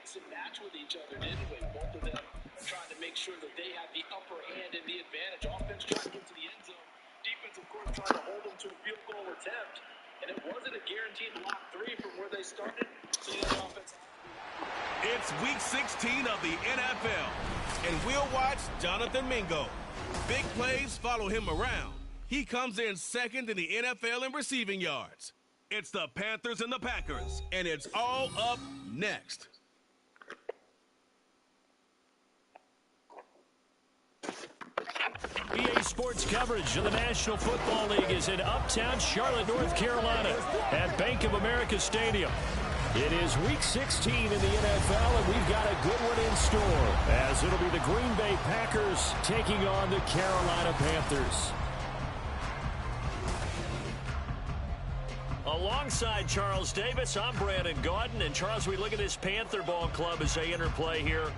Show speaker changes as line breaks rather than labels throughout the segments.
mix and match with each other, didn't we? Both of them trying to make sure that they have the upper hand and the advantage. Offense trying to get to the end zone. Defense, of course, trying to hold them to a field goal attempt. And it wasn't a guaranteed lock 3 from where they started. So the offense.
It's week 16 of the NFL, and we'll watch Jonathan Mingo. Big plays follow him around. He comes in second in the NFL in receiving yards. It's the Panthers and the Packers, and it's all up next.
EA Sports coverage of the National Football League is in uptown Charlotte, North Carolina at Bank of America Stadium. It is week 16 in the NFL, and we've got a good one in store, as it'll be the Green Bay Packers taking on the Carolina Panthers. Alongside Charles Davis, I'm Brandon Gaudin. And Charles, we look at this Panther ball club as they interplay here.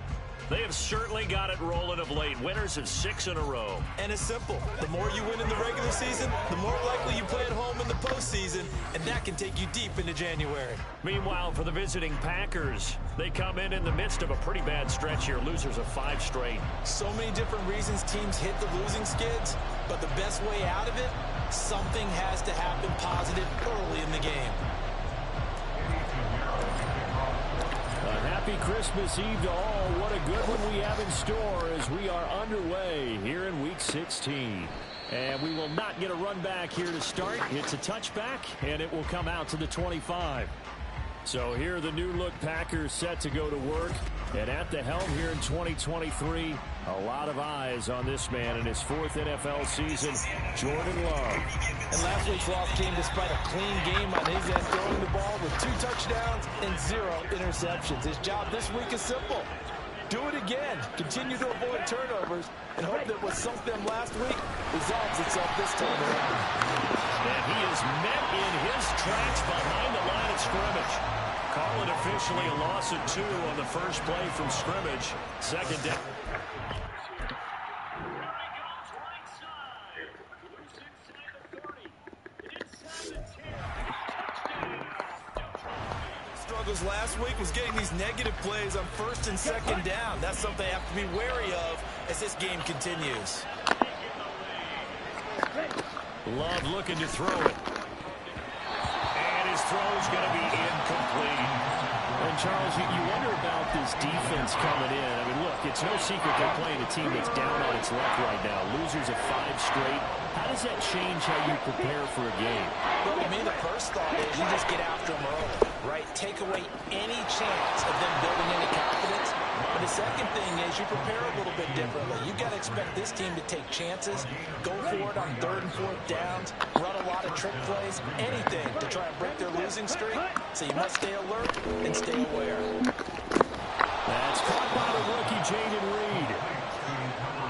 They have certainly got it rolling of late. Winners of 6 in a row.
And it's simple. The more you win in the regular season, the more likely you play at home in the postseason, and that can take you deep into January.
Meanwhile, for the visiting Packers, they come in the midst of a pretty bad stretch here. Losers of 5 straight.
So many different reasons teams hit the losing skids, but the best way out of it, something has to happen positive early in the game.
Happy Christmas Eve to all. What a good one we have in store as we are underway here in week 16. And we will not get a run back here to start. It's a touchback, and it will come out to the 25. So here are the new look Packers set to go to work. And at the helm here in 2023, a lot of eyes on this man in his 4th NFL season, Jordan Love.
And last week's loss came despite a clean game on his end, throwing the ball with 2 touchdowns and 0 interceptions. His job this week is simple. Do it again. Continue to avoid turnovers and hope that what sunk them last week resolves itself this time around.
And he is met in his tracks behind the line of scrimmage. Call it officially a loss of 2 on the first play from scrimmage. Second down.
Struggles last week was getting these negative plays on 1st and 2nd down. That's something they have to be wary of as this game continues.
Love looking to throw it. And his throw is going to be incomplete. And Charles, you wonder about this defense coming in. I mean, look, it's no secret they're playing a team that's down on its luck right now. Losers of 5 straight. How does that change how you prepare for a game?
Well, to me, the first thought is you just get after them early, right? Take away any chance of them building any confidence. But the second thing is you prepare a little bit differently. You got to expect this team to take chances, go for it on 3rd and 4th downs, run a lot of trick plays, anything to try and break their losing streak. So you must stay alert and stay aware.
That's caught by the rookie, Jaden Reed.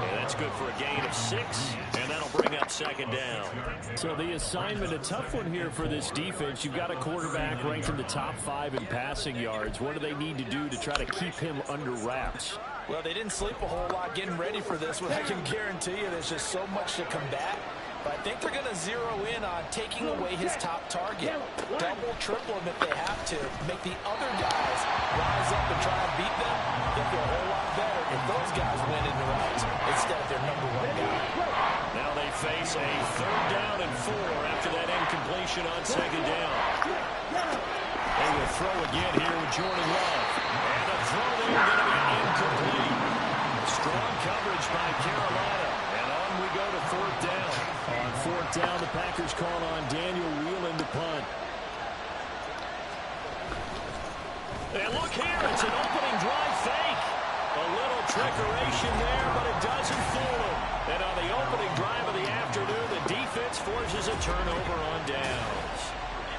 And that's good for a gain of 6, and that'll bring up 2nd down. So the assignment, a tough one here for this defense. You've got a quarterback ranked in the top 5 in passing yards. What do they need to do to try to keep him under wraps?
Well, they didn't sleep a whole lot getting ready for this one. I can guarantee you there's just so much to combat. But I think they're going to zero in on taking away his top target. Double, triple him if they have to. Make the other guys rise up and try and beat them. I think they're a whole lot better if those guys win in the routes instead of their number 1 guy.
Now they face a 3rd down and 4 after that incompletion on 2nd down. They will throw again here with Jordan Love. And the throw there going to be incomplete. Strong coverage by Carolina. And on we go to 4th down. On 4th down, the Packers call on Daniel Whelan to punt. And look here, it's an opening drive fake. A little trickeration there, but it doesn't fool him. And on the opening drive of the afternoon, the defense forces a turnover on downs.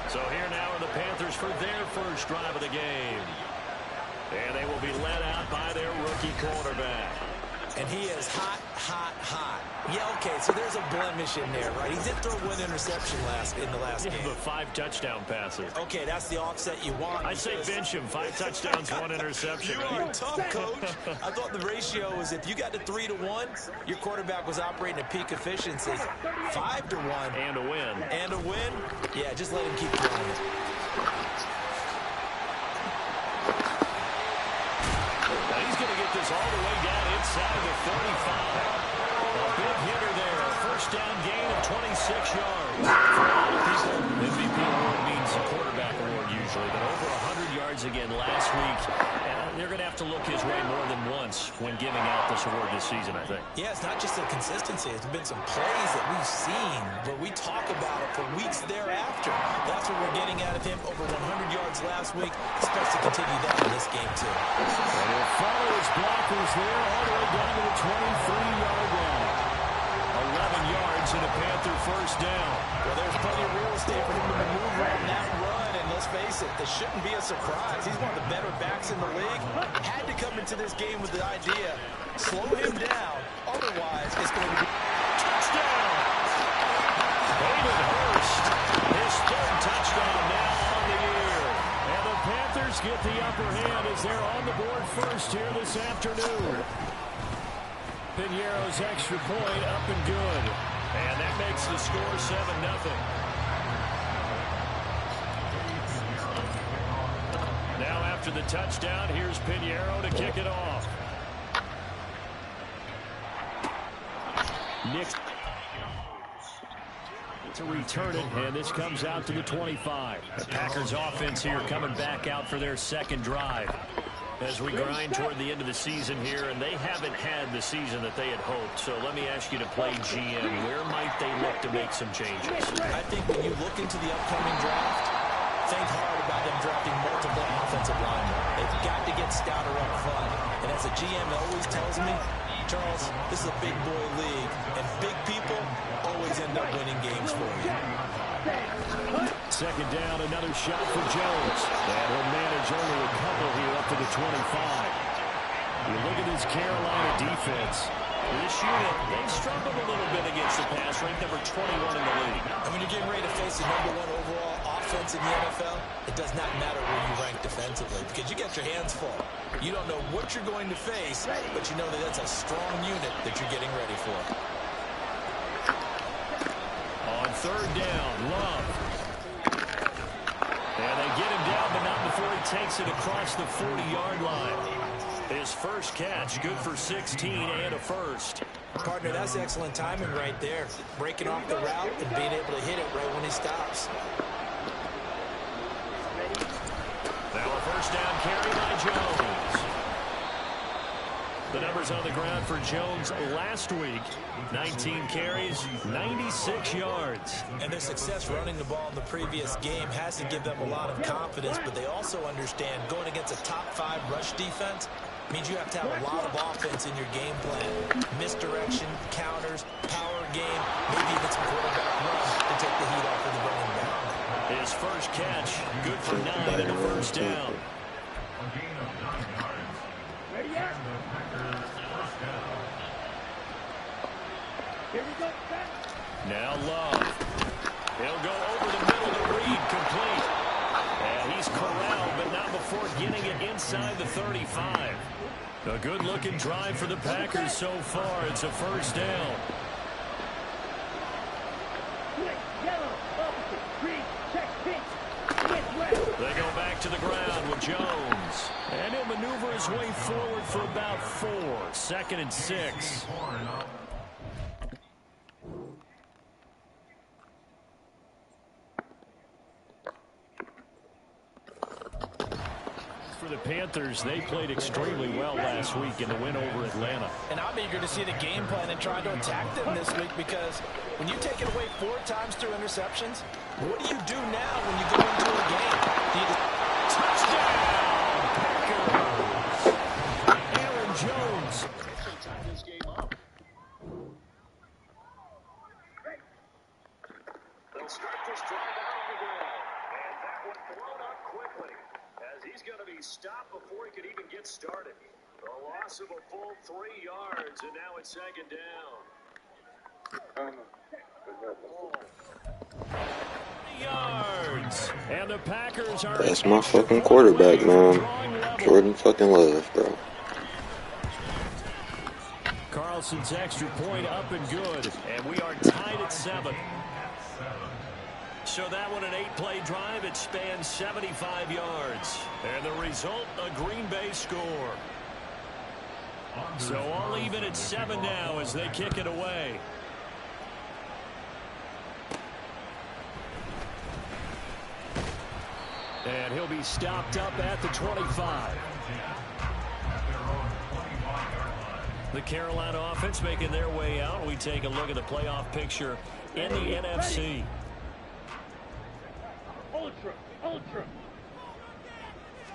So here now are the Panthers for their first drive of the game. And they will be led out by their rookie quarterback.
And he is hot, hot, hot. Yeah, okay, so there's a blemish in there, right? He did throw 1 interception in the last game.
But 5 touchdown passes.
Okay, that's the offset you want.
I say bench him. 5 touchdowns, 1 interception.
You are tough, coach. I thought the ratio was if you got to 3 to 1, your quarterback was operating at peak efficiency. 5 to 1.
And a win.
And a win? Yeah, just let him keep throwing it.
goes all the way down inside the 45. A big hitter there. First down gain of 26 yards. For a lot of people, MVP award means a quarterback award usually, but over 100 yards again last week. And they're going to have to look his way more than once when giving out this award this season, I think.
Yeah, it's not just the consistency. It's been some plays that we've seen where we talk about it for weeks thereafter. That's what we're getting out of him. Over 100 yards last week. Expects to continue that in this game, too.
And he'll follow his blockers there all the way down to the 23-yard line. 11 yards and a Panther first down.
Well, there's plenty of real estate for him to maneuver on that run, and let's face it, this shouldn't be a surprise. He's one of the better backs in the league. Had to come into this game with the idea, slow him down, otherwise it's going to be
touchdown. David Hurst, his third touchdown now on the year. And the Panthers get the upper hand as they're on the board first here this afternoon. Piñeiro's extra point up and good. And that makes the score 7-0. Now after the touchdown, here's Piñeiro to kick it off. Nick to return it, and this comes out to the 25. The Packers offense here coming back out for their second drive as we grind toward the end of the season here, and they haven't had the season that they had hoped. So let me ask you to play GM. Where might they look to make some changes?
I think when you look into the upcoming draft, think hard about them drafting multiple offensive linemen. They've got to get stouter up front. And as a GM always tells me, Charles, this is a big boy league, and big people always end up winning games for you.
Second down, another shot for Jones. And he'll manage only a couple here up to the 25. You look at this Carolina defense. This unit, they struggled a little bit against the pass, ranked number 21 in the league.
And when you're getting ready to face the #1 overall offense in the NFL, it does not matter where you rank defensively because you got your hands full. You don't know what you're going to face, but you know that that's a strong unit that you're getting ready for.
On third down, Love. And they get him down, but not before he takes it across the 40-yard line. His first catch, good for 16 and a first.
Partner, that's excellent timing right there. Breaking off the route and being able to hit it right when he stops.
Now a first down carry by Jones. The numbers on the ground for Jones last week. 19 carries, 96 yards.
And their success running the ball in the previous game has to give them a lot of confidence, but they also understand going against a top 5 rush defense means you have to have a lot of offense in your game plan. Misdirection, counters, power game, maybe even some quarterback run to take the heat off of the running back.
His first catch, good for 9 and a first down. Now Love. He'll go over the middle to Reed, complete. And he's corralled, but not before getting it inside the 35. A good-looking drive for the Packers so far. It's a first down. They go back to the ground with Jones. And he'll maneuver his way forward for about 4. 2nd and 6. For the Panthers, they played extremely well last week in the win over Atlanta.
And I'm eager to see the game plan and try to attack them this week because when you take it away 4 times through interceptions, what do you do now when you go into a game?
Touchdown! Packers! Aaron Jones.
They'll start this drive out on the ground. And that one thrown up quickly as he's going to be stopped before he could even get started. The loss of a full 3 yards, and now it's 2nd down.
Yards. And the Packers are...
That's my fucking quarterback, man. Jordan fucking Love, bro.
Carlson's extra point up and good. And we are tied at 7. So that one, an 8-play drive. It spans 75 yards. And the result, a Green Bay score. So all even at 7 now as they kick it away. And he'll be stopped up at the 25. The Carolina offense making their way out. We take a look at the playoff picture in the NFC.
Ultra.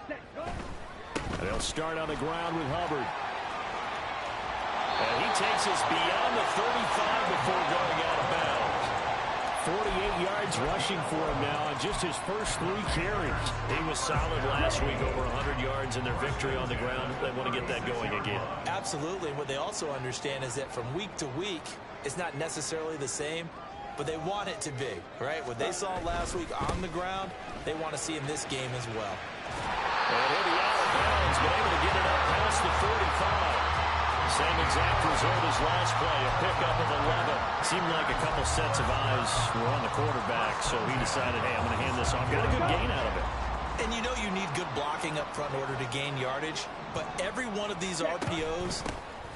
And they'll start on the ground with Hubbard. And he takes us beyond the 35 before going out of bounds. 48 yards rushing for him now on just his first 3 carries. He was solid last week, over 100 yards in their victory on the ground. They want to get that going again.
Absolutely. What they also understand is that from week to week, it's not necessarily the same, but they want it to be, right? What they saw last week on the ground, they want to see in this game as well.
And he'll be out of bounds, but able to get it up past the 45. Same exact result as last play, a pickup of 11. Seemed like a couple sets of eyes were on the quarterback, so he decided, hey, I'm going to hand this off. Got a good gain out of it.
And you know you need good blocking up front in order to gain yardage, but every one of these RPOs,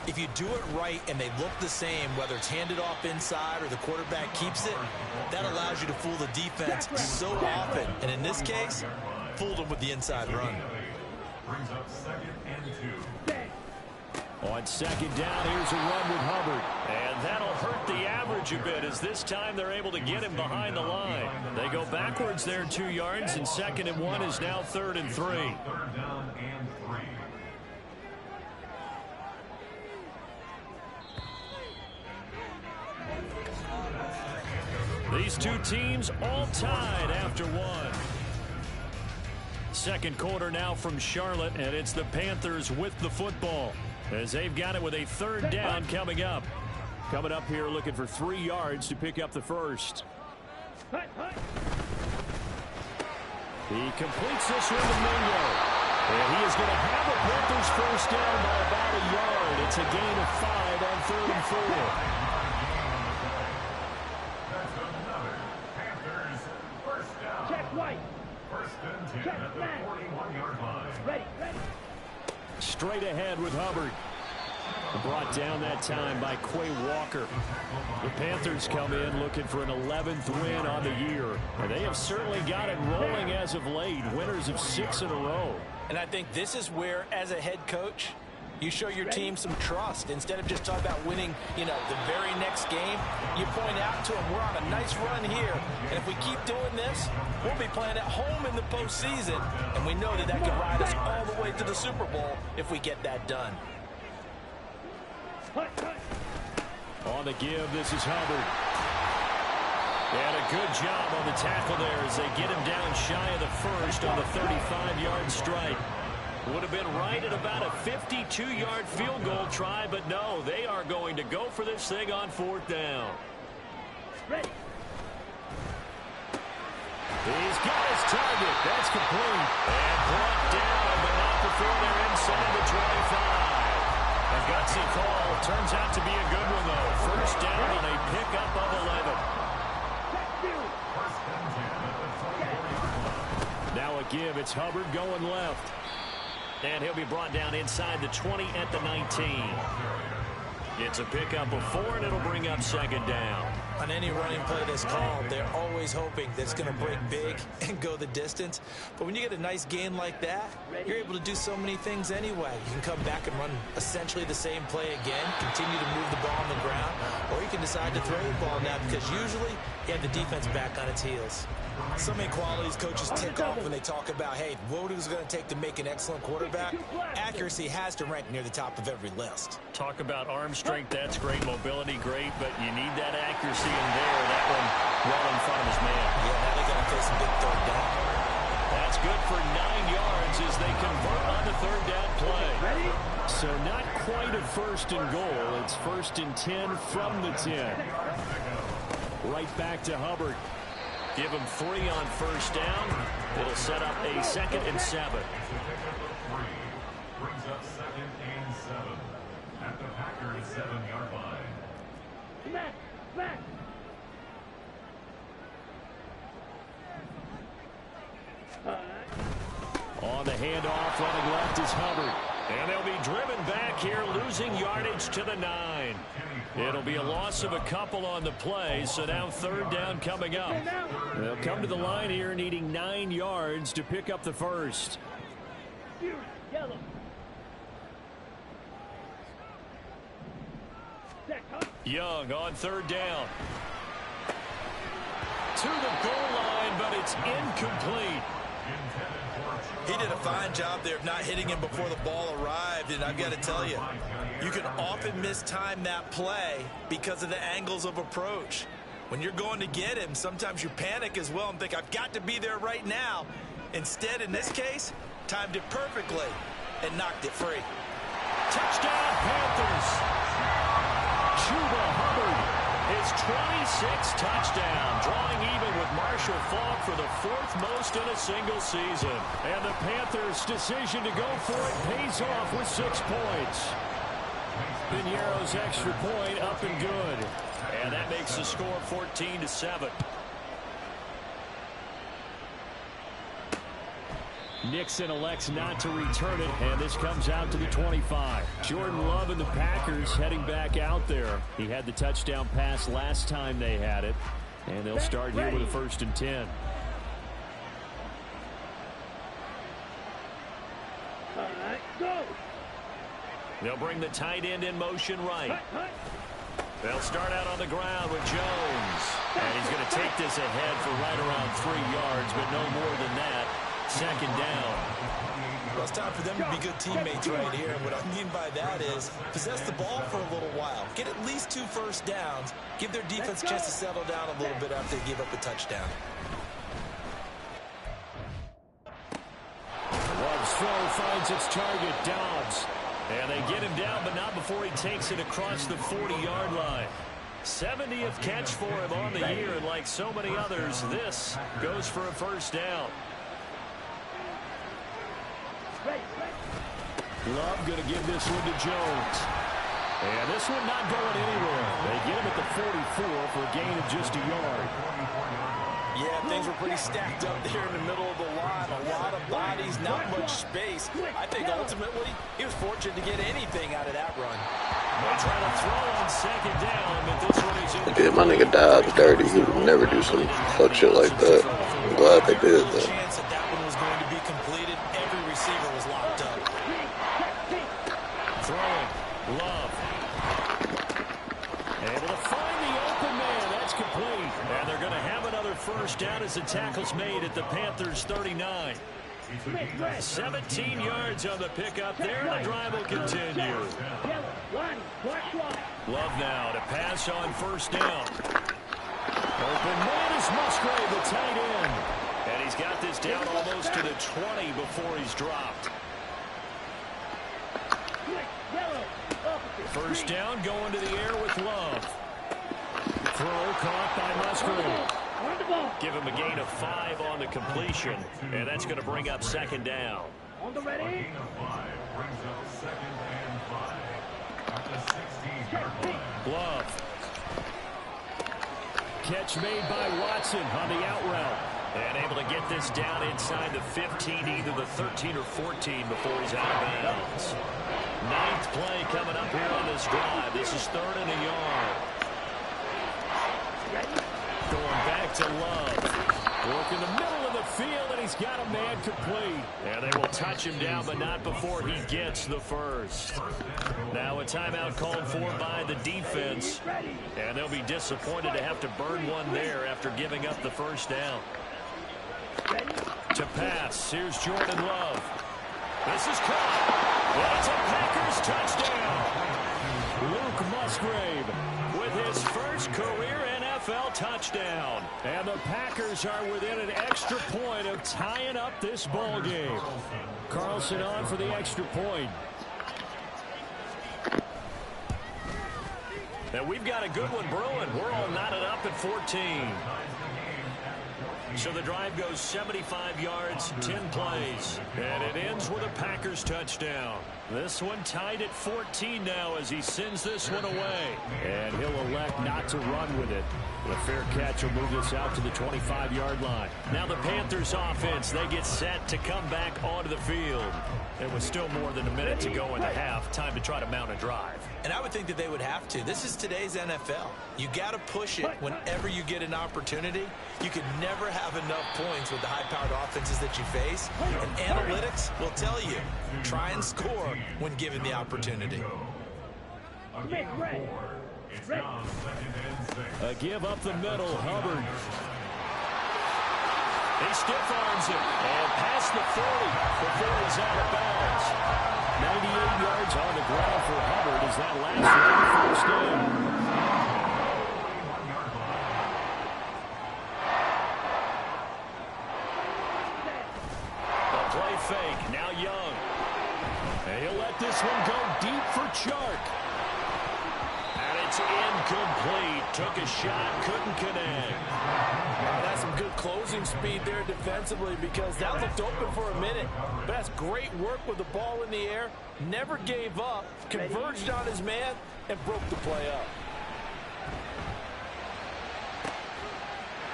if you do it right and they look the same, whether it's handed off inside or the quarterback keeps it, that allows you to fool the defense so often. And in this case, fooled them with the inside run.
Brings up 2nd and 2.
On 2nd down, here's a run with Hubbard. And that'll hurt the average a bit as this time they're able to get him behind the line. They go backwards there 2 yards, and 2nd and 1 is now 3rd and 3.
3rd down and 3.
These two teams all tied after 1. Second quarter now from Charlotte, and it's the Panthers with the football as they've got it with a 3rd down coming up. Coming up here looking for 3 yards to pick up the first. He completes this one to Mingo. And he is going to have a Panthers first down by about a yard. It's a gain of 5 on 3rd and 4. Straight ahead with Hubbard. Brought down that time by Quay Walker. The Panthers come in looking for an 11th win on the year. And they have certainly got it rolling as of late. Winners of 6 in a row.
And I think this is where, as a head coach, you show your team some trust. Instead of just talking about winning, the very next game, you point out to them, we're on a nice run here. And if we keep doing this, we'll be playing at home in the postseason. And we know that that could ride us all the way to the Super Bowl if we get that done.
On the give, this is Hubbard. And a good job on the tackle there as they get him down shy of the first on the 35-yard strike. Would have been right at about a 52-yard field goal try, but no, they are going to go for this thing on 4th down.
Ready.
He's got his target. That's complete. And brought down, but not before they're inside the 25. A gutsy call. Turns out to be a good one, though. First down on a pickup of 11. Now a give. It's Hubbard going left. And he'll be brought down inside the 20 at the 19. It's a pickup of 4, and it'll bring up 2nd down.
On any running play that's called, they're always hoping that it's going to break big and go the distance. But when you get a nice gain like that, you're able to do so many things anyway. You can come back and run essentially the same play again, continue to move the ball on the ground, or you can decide to throw the ball now because usually you have the defense back on its heels. So many qualities coaches tick off when they talk about, hey, what is it going to take to make an excellent quarterback? Accuracy has to rank near the top of every list.
Talk about arm strength, that's great. Mobility, great, but you need that accuracy in there. That one well in front of his man.
Yeah, now they're going to face a big 3rd down.
That's good for 9 yards as they convert on the 3rd down play. So not quite a 1st and goal. It's 1st and 10 from the 10. Right back to Hubbard. Give him 3 on 1st down. It'll set up a 2nd and 7.
Brings up 2nd and 7 at the Packers 7-yard line.
Back.
On the handoff, running left is Hubbard. And they'll be driven back here, losing yardage to the 9. It'll be a loss of a couple on the play, so now third down coming up. They'll come to the line here needing 9 yards to pick up the first.
Yellow.
Young on third down. To the goal line, but it's incomplete.
He did a fine job there of not hitting him before the ball arrived, and I've got to tell you, you can often mistime that play because of the angles of approach. When you're going to get him, sometimes you panic as well and think, I've got to be there right now. Instead, in this case, timed it perfectly and knocked it free.
Touchdown, Panthers. Chuba Hubbard, his 26th touchdown, drawing even with Marshall Faulk for the 4th most in a single season. And the Panthers' decision to go for it pays off with 6 points. Piñeiro's extra point up and good. And that makes the score 14-7. Nixon elects not to return it, and this comes out to the 25. Jordan Love and the Packers heading back out there. He had the touchdown pass last time they had it, and they'll start here with a 1st and 10.
All right, go.
They'll bring the tight end in motion right. They'll start out on the ground with Jones, and he's going to take this ahead for right around 3 yards, but no more than that. 2nd down.
Well, it's time for them to be good teammates right here. And what I mean by that is possess the ball for a little while. Get at least 2 first downs. Give their defense a chance to settle down a little bit after they give up a touchdown.
Love's throw finds its target, Dobbs. And they get him down, but not before he takes it across the 40-yard line. 70th catch for him on the year, and like so many others, this goes for a 1st down. Love going to give this one to Jones. And this one not going anywhere. They get him at the 44 for a gain of just a yard.
Yeah, things were pretty stacked up there in the middle of the line. A lot of bodies, not much space. I think ultimately he was fortunate to get anything out of that run.
They try to throw on 2nd down, but this one is in.
Did my nigga Dobbs dirty. He would never do some fuck shit like that. I'm glad they did that.
Chance that one was going to be completed. Every receiver was locked up.
Throwing. Love. Able to find the open man. That's complete. And they're going to have another 1st down as the tackle's made at the Panthers' 39. 17 yards on the pickup there. The drive will continue. Love now to pass on 1st down. Open man is Musgrave, the tight end. And he's got this down almost to the 20 before he's dropped. 1st down going to the air with Love. Throw caught by Musgrave. Give him a gain of 5 on the completion, and that's going to bring up 2nd down.
On the ready.
Gain of 5 brings up 2nd and 5 at the 16-yard line.
Love. Catch made by Watson on the out route. And able to get this down inside the 15, either the 13 or 14 before he's out of bounds. 9th play coming up here on this drive. This is 3rd and a yard. Going back to Love. Work in the middle of the field, and he's got a man complete. And they will touch him down, but not before he gets the 1st. Now a timeout called for by the defense. And they'll be disappointed to have to burn one there after giving up the 1st down. To pass, here's Jordan Love. This is caught. It's a Packers touchdown. Luke Musgrave with his first career NFL touchdown. And the Packers are within an extra point of tying up this ball game. Carlson on for the extra point. And we've got a good one brewing. We're all knotted up at 14. So the drive goes 75 yards, 10 plays. And it ends with a Packers touchdown. This one tied at 14 now as he sends this one away. And he'll elect not to run with it. The fair catch will move this out to the 25-yard line. Now the Panthers offense, they get set to come back onto the field. There was still more than a minute to go in the half. Time to try to mount a drive.
And I would think that they would have to. This is today's NFL. You got to push it whenever you get an opportunity. You could never have enough points with the high-powered offenses that you face. And analytics will tell you, try and score when given the opportunity.
Game 4. It's now 2nd and 6.
A give up the middle, Hubbard. He stiff arms it and past the 40 before he's out of bounds. 98 yards on the ground for Hubbard as that last one first down. A play fake, now Young. And he'll let this one go deep for Chark. And it's incomplete. Took a shot, couldn't connect.
That's some good closing speed there defensively because that looked open for a minute. But that's great work with the ball in the air. Never gave up, converged on his man, and broke the play up.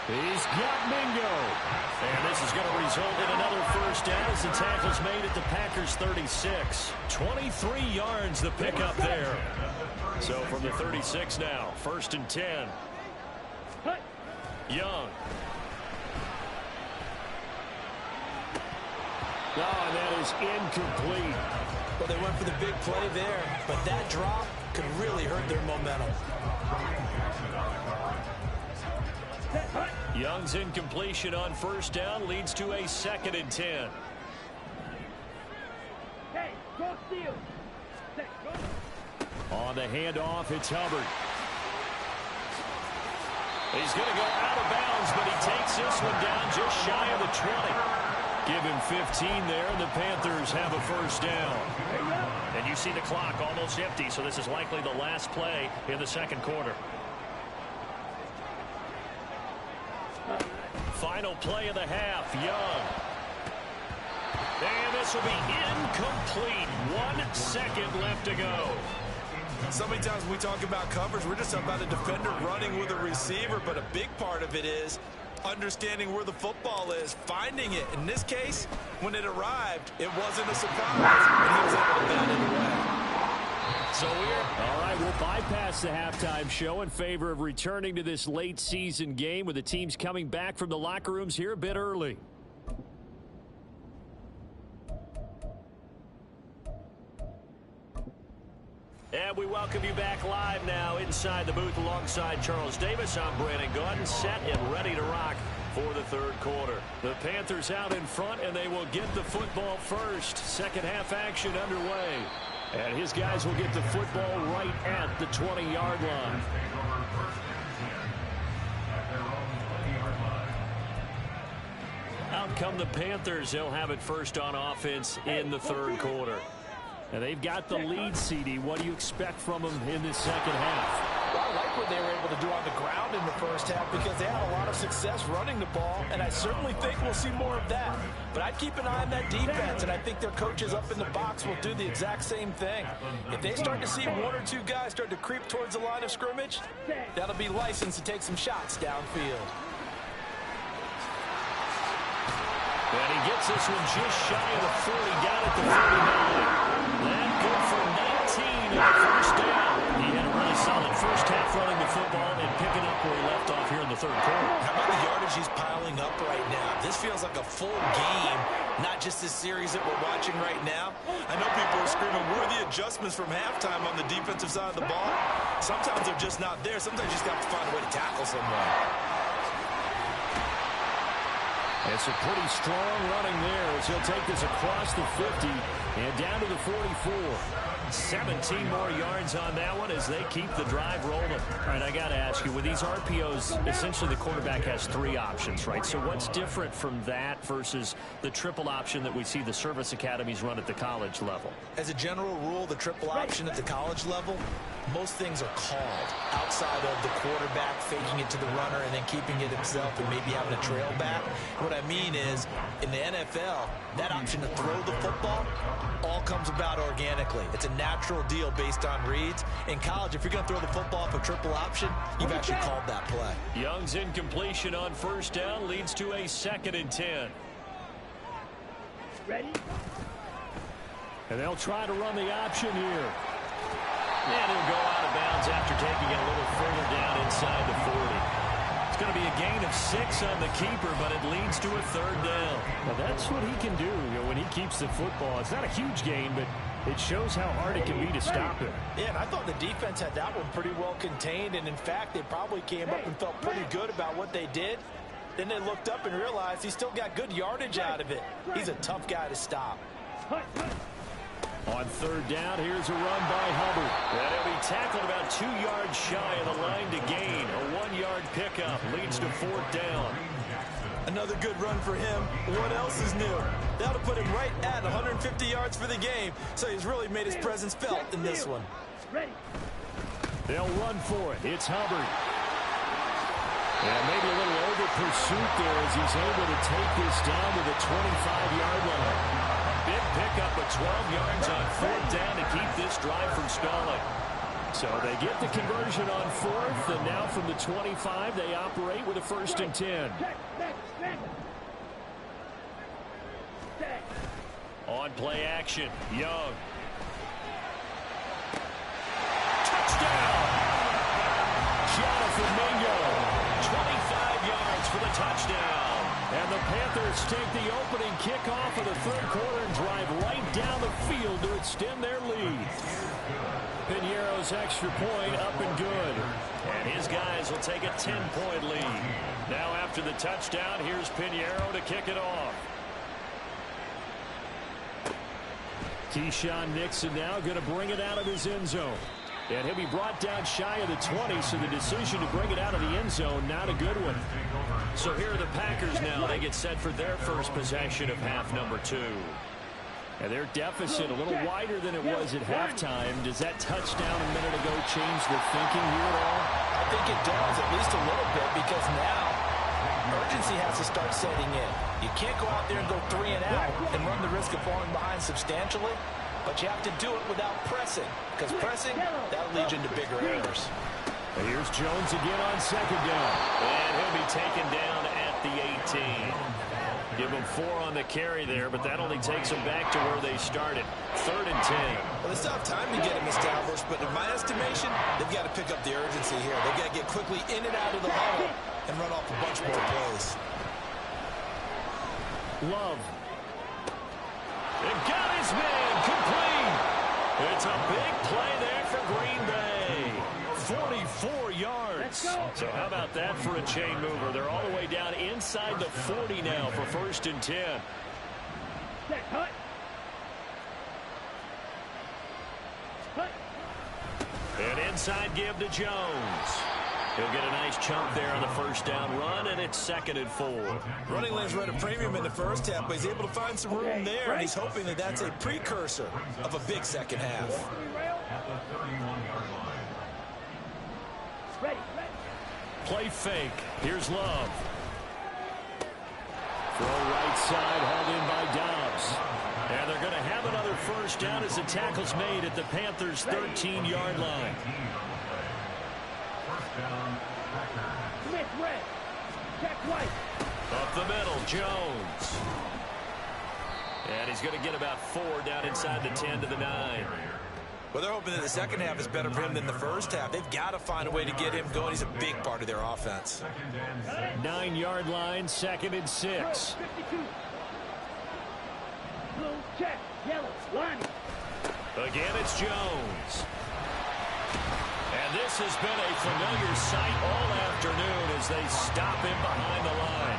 He's got Mingo. And this is going to result in another first down as the tackle's made at the Packers' 36. 23 yards the pickup there. So from the 36 now, 1st and 10. Young. Oh, and that is incomplete.
Well, they went for the big play there, but that drop could really hurt their momentum.
Young's incompletion on first down leads to a 2nd and 10.
Hey, go steal.
On the handoff, it's Hubbard. He's going to go out of bounds, but he takes this one down just shy of the 20. Give him 15 there, and the Panthers have a first down. And you see the clock almost empty, so this is likely the last play in the 2nd quarter. Final play of the half, Young. And this will be incomplete. 1 second left to go.
So many times when we talk about coverage, we're just talking about a defender running with a receiver, but a big part of it is understanding where the football is, finding it. In this case, when it arrived, it wasn't a surprise, and he was able to bat it away.
So all right, we'll bypass the halftime show in favor of returning to this late season game with the teams coming back from the locker rooms here a bit early. And we welcome you back live now inside the booth alongside Charles Davis. I'm Brandon Gordon, set and ready to rock for the 3rd quarter. The Panthers out in front, and they will get the football first. 2nd half action underway. And his guys will get the football right at the 20-yard line. Out come the Panthers. They'll have it first on offense in the 3rd quarter. And they've got the lead, CD. What do you expect from them in this 2nd half?
Well, I like what they were able to do on the ground in the first half because they had a lot of success running the ball, and I certainly think we'll see more of that. But I'd keep an eye on that defense, and I think their coaches up in the box will do the exact same thing. If they start to see 1 or 2 guys start to creep towards the line of scrimmage, that'll be licensed to take some shots downfield.
And he gets this one just shy of the 40, got it to 49. That good for 19 in the first down. He had a really solid first half running the football and picking up where he left off here in the 3rd quarter.
How about the yardage he's piling up right now? This feels like a full game, not just this series that we're watching right now. I know people are screaming, where are the adjustments from halftime on the defensive side of the ball? Sometimes they're just not there. Sometimes you just have to find a way to tackle someone.
It's a pretty strong running there as he'll take this across the 50 and down to the 44. 17 more yards on that one as they keep the drive rolling. All right, I got to ask you, with these RPOs, essentially the quarterback has 3 options, right? So what's different from that versus the triple option that we see the service academies run at the college level?
As a general rule, the triple option at the college level, most things are called outside of the quarterback faking it to the runner and then keeping it himself and maybe having a trail back. What I mean is, in the NFL, that option to throw the football all comes about organically. It's a natural deal based on reads. In college, if you're going to throw the football off a triple option, you've actually called that play.
Young's incompletion on first down leads to a 2nd and 10.
Ready?
And they'll try to run the option here. And he'll go out of bounds after taking it a little further down inside the 40. It's going to be a gain of 6 on the keeper, but it leads to a 3rd down. Well, that's what he can do, when he keeps the football. It's not a huge gain, but it shows how hard it can be to stop him.
Yeah, and I thought the defense had that one pretty well contained, and in fact, they probably came up and felt pretty good about what they did. Then they looked up and realized he still got good yardage out of it. He's a tough guy to stop.
On 3rd down, here's a run by Hubbard. And he'll be tackled about 2 yards shy of the line to gain. A 1-yard pickup leads to 4th down.
Another good run for him. What else is new? That'll put him right at 150 yards for the game. So he's really made his presence felt in this one.
Ready?
They'll run for it. It's Hubbard. And maybe a little over pursuit there as he's able to take this down to the 25-yard line. Big pickup of 12 yards on 4th down to keep this drive from stalling. So they get the conversion on 4th, and now from the 25, they operate with a 1st and 10. On play action, Young. Touchdown! Jonathan Mingo, 25 yards for the touchdown. And the Panthers take the opening kickoff of the 3rd quarter and drive right down the field to extend their lead. Piñeiro's extra point up and good. And his guys will take a 10-point lead. Now after the touchdown, here's Piñeiro to kick it off. Keyshawn Nixon now going to bring it out of his end zone. And he'll be brought down shy of the 20, so the decision to bring it out of the end zone, not a good one. So here are the Packers now. They get set for their first possession of half number 2. And their deficit a little wider than it was at halftime. Does that touchdown a minute ago change the thinking here at all?
I think it does, at least a little bit, because now urgency has to start setting in. You can't go out there and go 3 and out and run the risk of falling behind substantially. But you have to do it without pressing, because pressing, that'll lead you into bigger errors.
And here's Jones again on 2nd down. And he'll be taken down at the 18. Give them 4 on the carry there, but that only takes them back to where they started. 3rd and 10.
Well, they still have time to get him established, but in my estimation, they've got to pick up the urgency here. They've got to get quickly in and out of the huddle and run off a bunch more plays.
Love. And got his man complete. It's a big play there for Green Bay. 44 yards. So how about that for a chain mover? They're all the way down inside the 40 now for 1st and 10. And inside give to Jones. He'll get a nice chunk there on the 1st down run, and it's 2nd and 4.
Running lanes were at a premium in the first half, but he's able to find some room there, and he's hoping that that's a precursor of a big second half.
At the 31-yard line.
Play fake. Here's Love. Throw right side, held in by Dobbs. And they're going to have another 1st down as the tackle's made at the Panthers' 13-yard line. Up the middle, Jones. And he's going to get about 4 down inside the 10 to the 9.
Well, they're hoping that the second half is better for him than the first half. They've got to find a way to get him going. He's a big part of their offense.
9-yard line, 2nd and 6. Again, it's Jones. And this has been a familiar sight all afternoon as they stop him behind the line.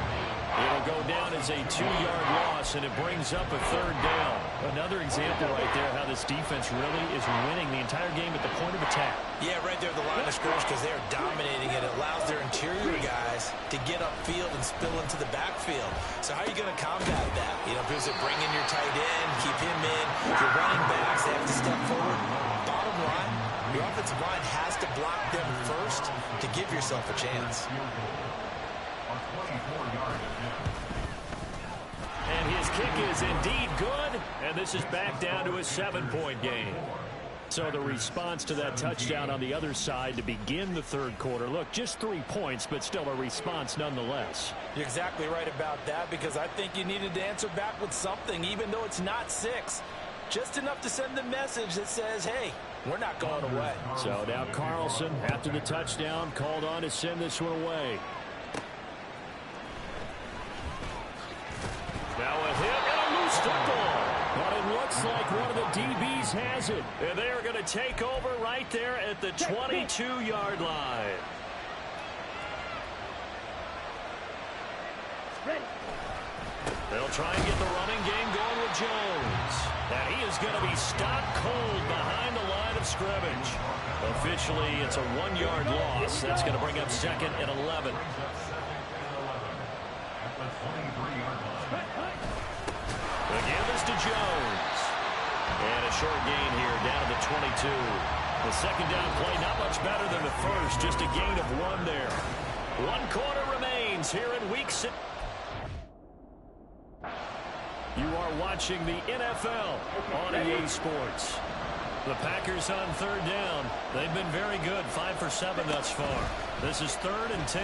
It'll go down as a 2-yard loss, and it brings up a 3rd down. Another example right there how this defense really is winning the entire game at the point of attack.
Yeah, right there at the line of scrimmage, because they're dominating it. It allows their interior guys to get upfield and spill into the backfield. So how are you going to combat that? You know, because bring in your tight end, keep him in. Your running backs, they have to step forward. Bottom line, your offense offensive line has to block them first to give yourself a chance.
And his kick is indeed good, and this is back down to a 7-point game. So the response to that touchdown on the other side to begin the third quarter. Look, just 3 points, but still a response nonetheless.
You're exactly right about that, because I think you needed to answer back with something, even though it's not 6. Just enough to send the message that says, hey, we're not going away.
So now Carlson, after the touchdown, called on to send this one away. Now a hit and a loose football. But it looks like one of the DBs has it. And they are going to take over right there at the 22-yard line.
Ready.
They'll try and get the running game going with Jones. And he is going to be stopped cold behind the line of scrimmage. Officially, it's a 1-yard loss. That's going to bring up 2nd and 11. The give is to Jones. And a short gain here down to the 22. The second down play not much better than the first. Just a gain of 1 there. 1 quarter remains here in Week 6. You are watching the NFL on EA Sports. The Packers on third down. They've been very good, 5 for 7 thus far. This is 3rd and 10.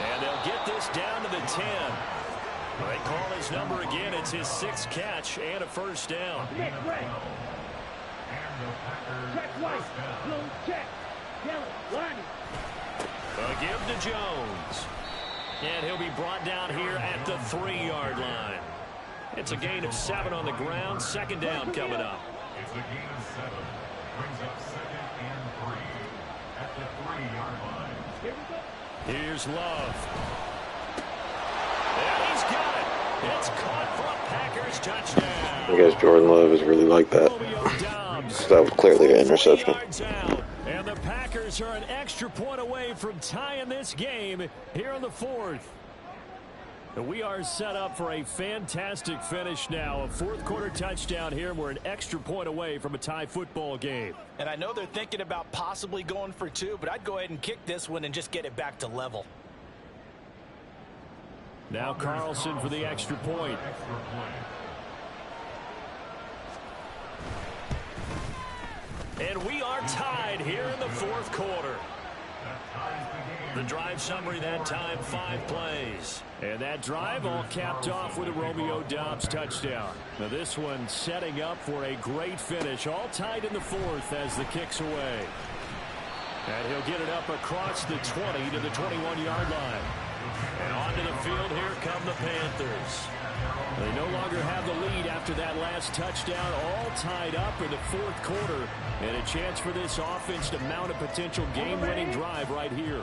And they'll get this down to the 10. They call his number again. It's his 6th catch and a first down.
Check right. Check white. Blue check. Yellow. Line.
A give to Jones. And he'll be brought down here at the 3-yard line. It's a gain of 7 on the ground. Second down coming up.
It's a gain of 7. Brings up 2nd and 3 at the 3-yard line.
Here we go.
Here's Love. And he's got it. It's caught for a Packers touchdown.
I guess Jordan Love is really like that. That was clearly an interception.
And the Packers are an extra point away from tying this game here in the 4th. We are set up for a fantastic finish now. A 4th quarter touchdown here. We're an extra point away from a tie football game.
And I know they're thinking about possibly going for 2, but I'd go ahead and kick this one and just get it back to level.
Now Carlson for the extra point. And we are tied here in the 4th quarter. The drive summary that time, 5 plays. And that drive all capped off with a Romeo Doubs touchdown. Now this one setting up for a great finish. All tied in the 4th as the kick's away. And he'll get it up across the 20 to the 21-yard line. And onto the field, here come the Panthers. They no longer have the lead after that last touchdown, all tied up in the 4th quarter. And a chance for this offense to mount a potential game-winning drive right here.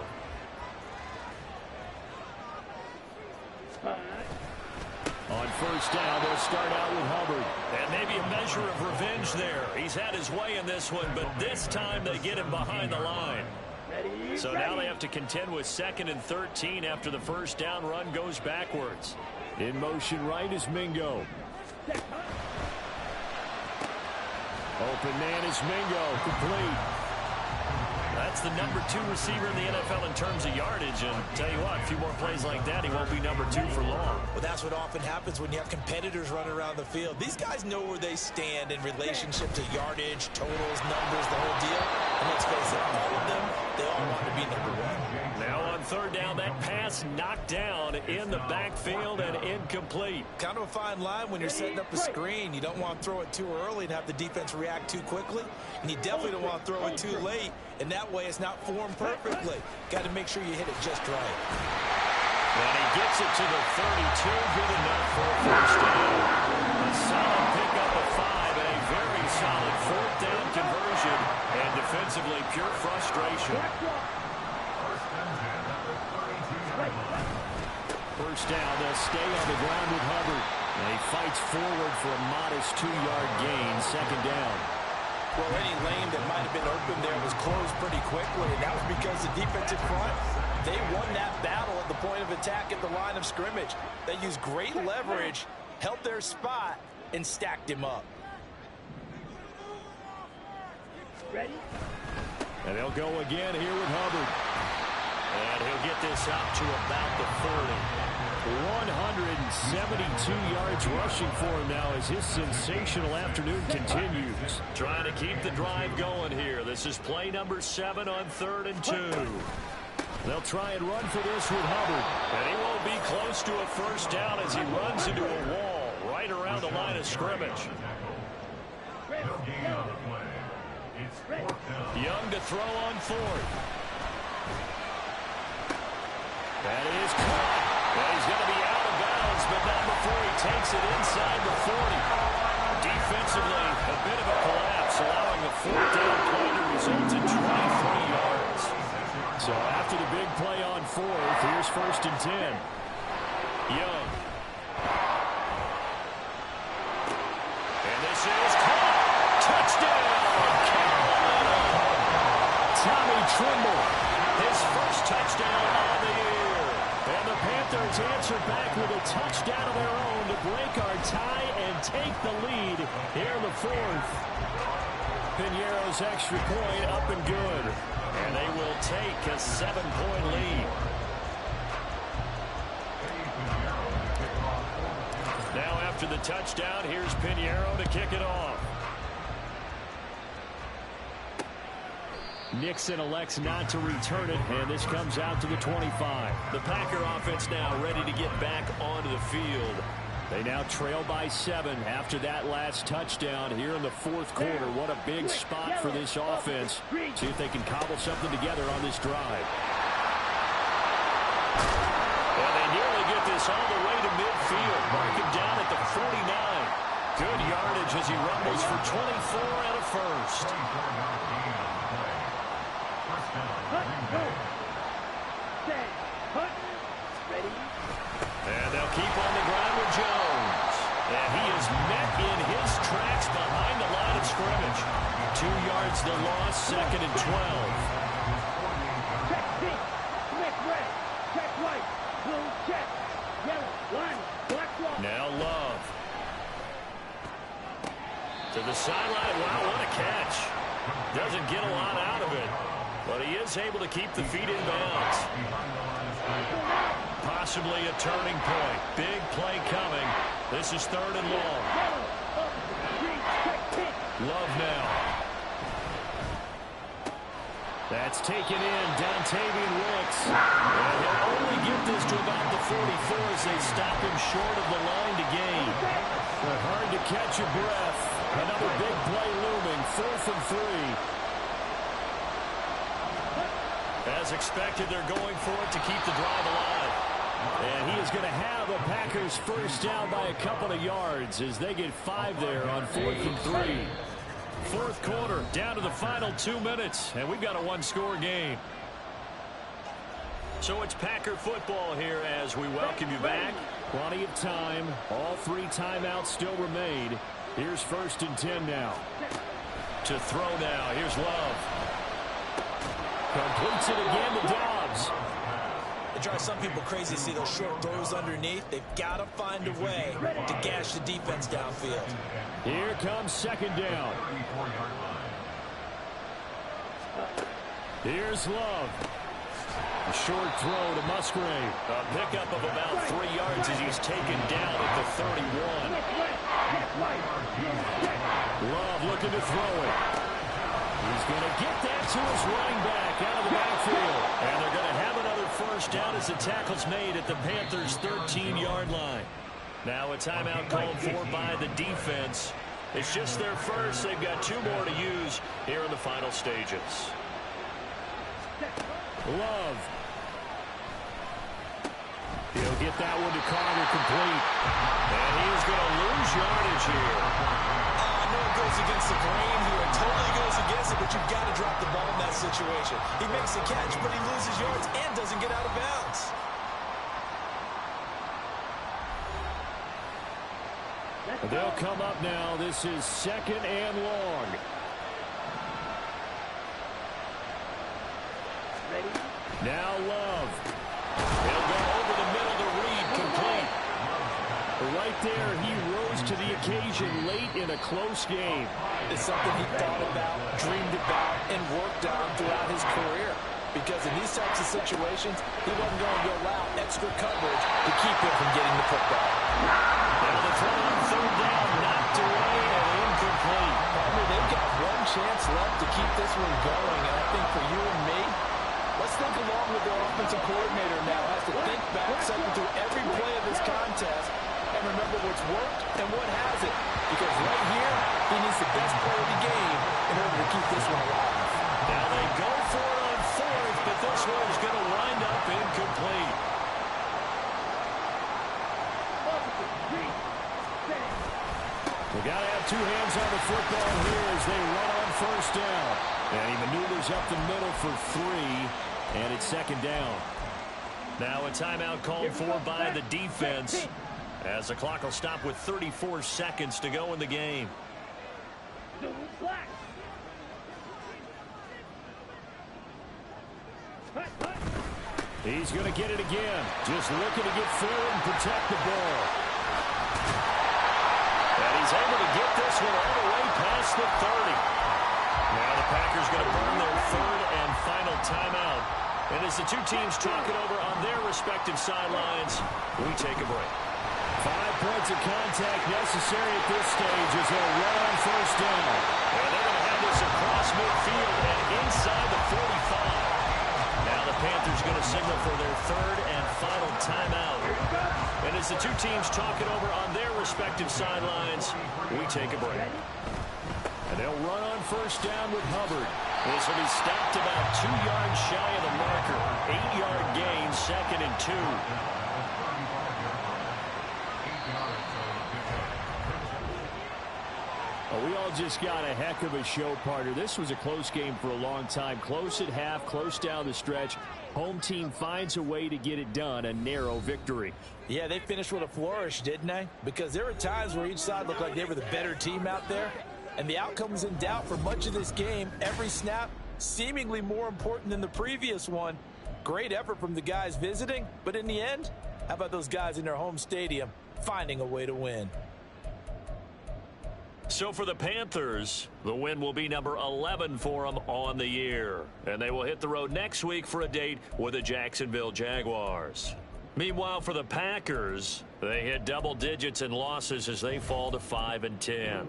On first down, they'll start out with Hubbard. And maybe a measure of revenge there. He's had his way in this one, but this time they get him behind the line. So now they have to contend with 2nd and 13 after the first down run goes backwards. In motion right is Mingo. Open man is Mingo. Complete. That's the number 2 receiver in the NFL in terms of yardage. And tell you what, a few more plays like that, he won't be number 2 for long.
Well, that's what often happens when you have competitors running around the field. These guys know where they stand in relationship to yardage, totals, numbers, the whole deal. And let's face it, all of them, they all want to be number 1.
Now on third down, that pass knocked down in the backfield and incomplete.
Kind of a fine line when you're setting up a screen. You don't want to throw it too early and have the defense react too quickly. And you definitely don't want to throw it too late. And that way it's not formed perfectly. Got to make sure you hit it just right.
And he gets it to the 32. Good enough for a first down. A solid pickup of 5 and a very solid 4th down conversion. And defensively, pure frustration. First down, they'll stay on the ground with Hubbard. And he fights forward for a modest 2-yard gain, second down.
Well, any lane that might have been open there was closed pretty quickly, and that was because the defensive front, they won that battle at the point of attack at the line of scrimmage. They used great leverage, held their spot, and stacked him up.
Ready?
And they'll go again here with Hubbard. And he'll get this up to about the 40. 172 yards rushing for him now as his sensational afternoon continues. Trying to keep the drive going here. This is play number 7 on 3rd and 2. They'll try and run for this with Hubbard. And he won't be close to a first down as he runs into a wall right around the line of scrimmage.
No gain on the play. It's 4th down.
Young to throw on 4th. That is caught. And he's going to be out of bounds, but not before he takes it inside the 40. Defensively, a bit of a collapse, allowing the 4th down play to result in 23 yards. So after the big play on 4th, here's 1st and 10. Young. And this is caught. Touchdown, Carolina. Tommy Trimble, his first touchdown on the year. And the Panthers answer back with a touchdown of their own to break our tie and take the lead here in the 4th. Piñeiro's extra point up and good. And they will take a 7-point lead. Now after the touchdown, here's Piñeiro to kick it off. Nixon elects not to return it, and this comes out to the 25. The Packer offense now ready to get back onto the field. They now trail by 7 after that last touchdown here in the 4th quarter. What a big spot for this offense. See if they can cobble something together on this drive. And they nearly get this all the way to midfield. Mark him down at the 49. Good yardage as he rumbles for 24 and a first. And they'll keep on the ground with Jones. And he is met in his tracks behind the line of scrimmage. 2 yards the loss, 2nd and 12.
Check pink, check red, check white, blue check, yellow, line, black wall.
Now Love. To the sideline. Wow, what a catch. Doesn't get a lot out of it. But he is able to keep the feet in bounds. Possibly a turning point. Big play coming. This is 3rd and long. Love now. That's taken in. Dontavian Wicks. And he'll only get this to about the 44 as they stop him short of the line to gain. But hard to catch your breath. Another big play looming. 4th and 3. As expected, they're going for it to keep the drive alive. And he is going to have a Packers first down by a couple of yards as they get 5 there on 4th and 3. 4th quarter, down to the final 2 minutes, and we've got a 1-score game. So it's Packer football here as we welcome you back. Plenty of time. All 3 timeouts still remain. Here's 1st and 10 now. To throw now. Here's Love. Completes it again to Dobbs.
It drives some people crazy to see those short throws underneath. They've got to find a way to gash the defense downfield.
Here comes 2nd down. Here's Love. A short throw to Musgrave. A pickup of about 3 yards as he's taken down at the 31. Love looking to throw it. He's going to get that to his running back out of the backfield. And they're going to have another first down as the tackle's made at the Panthers' 13-yard line. Now a timeout called for by the defense. It's just their first. They've got 2 more to use here in the final stages. Love. He'll get that one to Carter complete. And he's going to lose yardage here.
I know it goes against the grain here. It totally goes against it, but you've got to drop the ball in that situation. He makes the catch, but he loses yards and doesn't get out of bounds.
They'll come up now. This is 2nd and long.
Ready?
Now Love. He'll go over the middle to Reed, complete. Right there, he rose to the occasion late in a close game.
It's something he thought about, dreamed about, and worked on throughout his career. Because in these types of situations, he wasn't going to allow extra coverage to keep him from getting the football.
Now the throw on third down, knocked away and incomplete.
Partner, they've got one chance left to keep this one going, and I think for you and me, let's think along with their offensive coordinator now. Has to think back, cycle through every play of this contest, and remember what's worked and what hasn't. Because right here, he needs the best play of the game in order to keep this one alive.
Now they go for it on fourth, but this one's going to wind up incomplete. We got to have two hands on the football here as they run on first down. And he maneuvers up the middle for 3, and it's second down. Now a timeout called for by the defense as the clock will stop with 34 seconds to go in the game. He's going to get it again. Just looking to get forward and protect the ball. And he's able to get this one all the way past the 30. Now the Packers going to burn their third and final timeout. And as the two teams talk it over on their respective sidelines, we take a break. 5 points of contact necessary at this stage as they'll run on first down. And they're going to have this across midfield and inside the 45. Now the Panthers going to signal for their third and final timeout. And as the two teams talk it over on their respective sidelines, we take a break. And they'll run on first down with Hubbard. This will be stopped about 2 yards shy of the marker. 8-yard gain, 2nd and 2. Well, we all just got a heck of a show, partner. This was a close game for a long time. Close at half, close down the stretch. Home team finds a way to get it done, a narrow victory.
Yeah, they finished with a flourish, didn't they? Because there were times where each side looked like they were the better team out there, and the outcome was in doubt for much of this game. Every snap seemingly more important than the previous one. Great effort from the guys visiting, but in the end, how about those guys in their home stadium finding a way to win?
So for the Panthers, the win will be number 11 for them on the year. And they will hit the road next week for a date with the Jacksonville Jaguars. Meanwhile, for the Packers, they hit double digits in losses as they fall to 5-10.